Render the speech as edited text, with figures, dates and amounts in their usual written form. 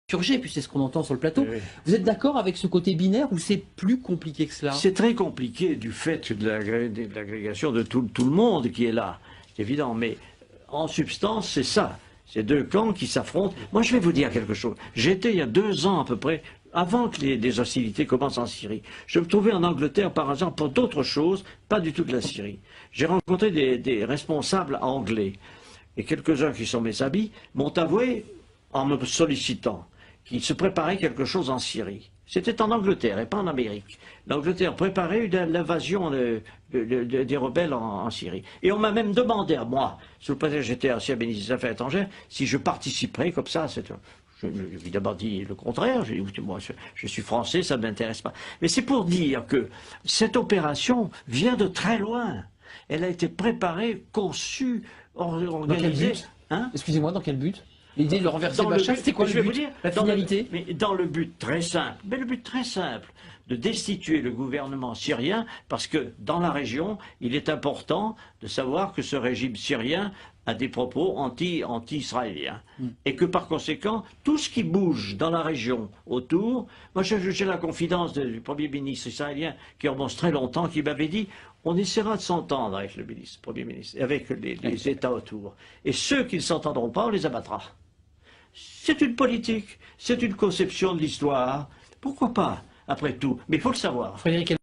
et puis c'est ce qu'on entend sur le plateau. Oui. Vous êtes d'accord avec ce côté binaire ou c'est plus compliqué que cela? C'est très compliqué du fait de l'agrégation de tout le monde qui est là, c'est évident, mais en substance, c'est ça. C'est deux camps qui s'affrontent. Moi, je vais vous dire quelque chose. J'étais il y a 2 ans à peu près, avant que les hostilités commencent en Syrie. Je me trouvais en Angleterre par hasard pour d'autres choses, pas du tout de la Syrie. J'ai rencontré des responsables anglais. Et quelques-uns qui sont mes amis m'ont avoué, en me sollicitant, qu'il se préparait quelque chose en Syrie. C'était en Angleterre et pas en Amérique. L'Angleterre préparait l'invasion des rebelles en Syrie. Et on m'a même demandé à moi, sous le prétexte que j'étais ancien ministre des Affaires étrangères, si je participerais comme ça. J'ai évidemment dit le contraire. J'ai dit, écoutez, moi, je suis français, ça ne m'intéresse pas. Mais c'est pour dire que cette opération vient de très loin. Elle a été préparée, conçue, organisée. Dans quel but Excusez-moi, dans quel but? L'idée de renverser Bachar, c'était quoi le but? La finalité? Mais dans le but très simple, de destituer le gouvernement syrien, parce que dans la région, il est important de savoir que ce régime syrien a des propos anti-israéliens. Et que par conséquent, tout ce qui bouge dans la région autour, moi j'ai la confidence du Premier ministre israélien qui remonte très longtemps, qui m'avait dit on essaiera de s'entendre avec le Premier ministre, avec les États autour. Et ceux qui ne s'entendront pas, on les abattra. C'est une politique, c'est une conception de l'histoire. Pourquoi pas, après tout? Mais il faut le savoir. Frédéric